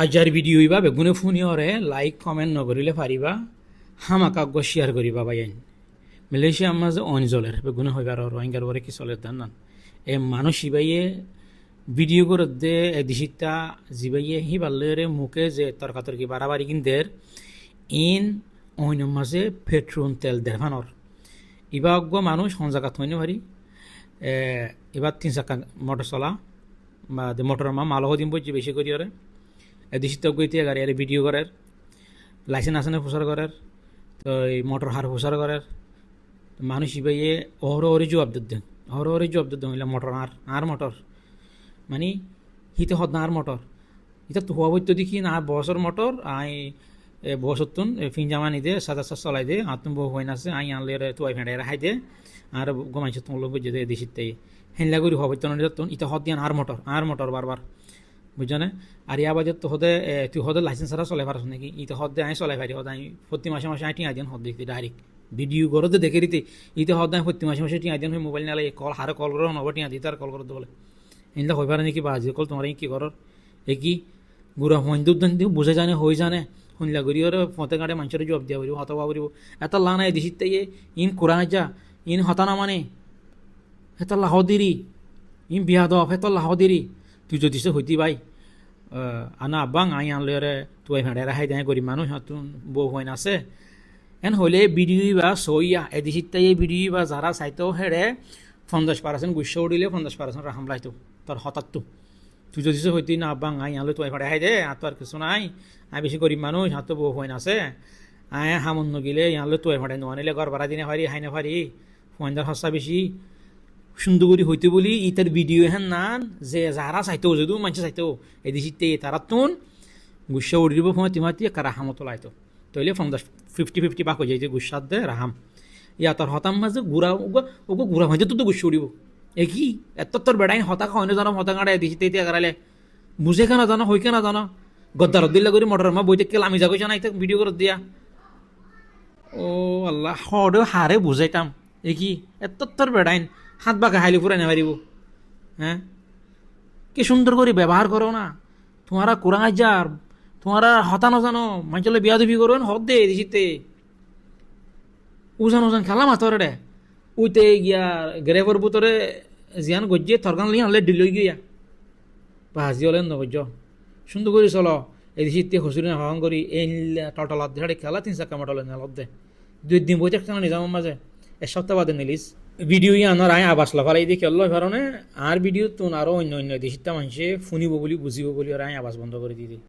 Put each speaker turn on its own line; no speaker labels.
আজাৰ ভিডিঅ হইবা বেগুনে ফোনিয়রে লাইক কমেন্ট নকরিলে পারিবা হামাকাগ্য শেয়ার করিবা বাইন মালয়েশিয়া মাঝে অঞ্চলের বেগুনে হইবার রোহিঙ্গার বরে কি চলে দান এ মানুষ ইবাইয়ে ভিডিও করে দে দিশিতা জিবাইয়ে হি বাল্লেরে মুখে যে তর্কাতর্কি বাড়াবাড়ি কিনদের ইন অন্য মাঝে পেট্রোল তেল দেখানোর ইবা অজ্ঞ মানুষ সঞ্জাকাত হইনে পারি এবার 3 চাকা মোটর চলা বা মোটর মালহ দিন বলছি বেশি করি ওরে দিশিত গইতে গাড়ি আর ভিডিও করার লাইসেন্স আছে না প্রচার করার তো এই মোটর হার প্রচার করার মানুষ ইবাইয়ে অহরহরি জবাব দেন অহরহরি জবাব দেন হইলে মোটর আর মোটর মানে হিতে হদ না আর মোটর এটা তো হওয়া বইতো দেখি না বছর মোটর আই বছরতুন ফিনজামানি দে সাদা সাদ চলাই দে আতুন বউ হইন আছে আই আনলে তুয়াই ফেঁড়ে রাখাই দে আর গমাইছে তোমার লোক বুঝে দে দেশিতে হেনলা করি হওয়া বইতো না ইটা হদ দিয়ান আর মোটর বারবার বুঝছো না আর ইয়া বাজে তো হদে তুই হদে লাইসেন্স ছাড়া চলাই পারছ নাকি ইটা হদে আমি চলাই পারি হদে আমি প্রতি মাসে মাসে টিয়া দিন হদ দেখতে ডাইরেক্ট ভিডিও করতে দেখে দিতে ইটা হদে আমি প্রতি মাসে মাসে টিয়া দিন মোবাইল নালে কল হারে কল করো নব টিয়া দিতে আর কল করতে বলে এনলা হয়ে পারে নাকি বাজি কল তোমার কি করর এ কি গুড়া হইন্দু দিও বুঝে জানে হয়ে জানে শুনলা করি ওর ফতে কাটে মানুষের জবাব দিয়া পারিব হতবা পারিব এত লা নাই দিশিতে ইন কোরআন যা ইন হতানা মানে হেত লাহদিরি ইন বিয়াদব হেত লাহদিরি তুই যদি সে হইতি ভাই আনা আব্বাং আই আনলে তুই ভেড়ে রাখাই দেয় গরিব মানুষ হাতুন বউ হইন আছে এন হলে ভিডিও বা সইয়া এদিশিতে ভিডিও বা যারা চাইতেও হেড়ে 50% গুচ্ছ উঠিলে 50% রাহাম লাইতো তোর হঠাৎ তুই যদি হইতি না আব্বাং আই আনলে তুই ভেড়ে খাই দে আর তো আর কিছু নাই আই বেশি গরিব মানুষ হাতো বউ হইন আছে আয় হামন্ন গিলে আনলে তুই ভেড়ে নোয়ানিলে ঘর ভাড়া দিনে পারি হাইনে পারি ফোনদার হসা বেশি সুন্দর করে হইতে বলি ইতার ভিডিও হ্যান নান যে যারা চাইতেও যদিও মানুষ চাইতেও এদিকে তারা তুন গুসা উড়িব ফোন তিমাতি কারা হামতো লাইতো তৈলে 50-50 বাক হয়ে যায় যে গুসাদ দে রাহাম ইয়া তোর হতাম মাঝে গুড়া ওগো গুড়া হইতে তো গুসা উড়িব এ কি এত তোর বেড়াই হতা খাওয়ানো জানো হতা কাঁড়া এদিকে কারালে বুঝে কেনা জানো হই কেনা জানো গদ্দার দিল্লা করে মোটর মা বইতে কেলা আমি যাগোছ না এটা ভিডিও করে দিয়া ও আল্লাহ হরেও হারে বুঝাইতাম এ কি এত তোর বেড়াইন হাত বাঁকা হাইলি ফুরাই না পারিব হ্যাঁ কি সুন্দর করে ব্যবহার করো না তোমারা কোরআন যার তোমারা হতানো জানো মানুষলে বিয়া দুবি করো হদ দে দিছিতে উজান উজান খেলা মাথর রে উইতে গিয়া গ্রেভর বুতরে জিয়ান গজ্জে থরগান লিয়ে হলে ডিল গিয়া বাজি হলেন নগজ্জ সুন্দর করে চলো এই দিছিতে হসুরি না হং করি এই টটলাত ধরে খেলা 3 চাকা মোটলে নেলত দে 2 দিন বইতে খেলা নিজামের মাঝে এক সপ্তাহ বাদে নিলিস ভিডিও আনার আয় আবাস লাফার এই দেখে আল্লাহ কারণে আর ভিডিও তো আরও অন্য অন্য দেশিতা মানুষে শুনিব বলি বুঝিব বলি আর আয় আবাস বন্ধ করে দিয়ে দিই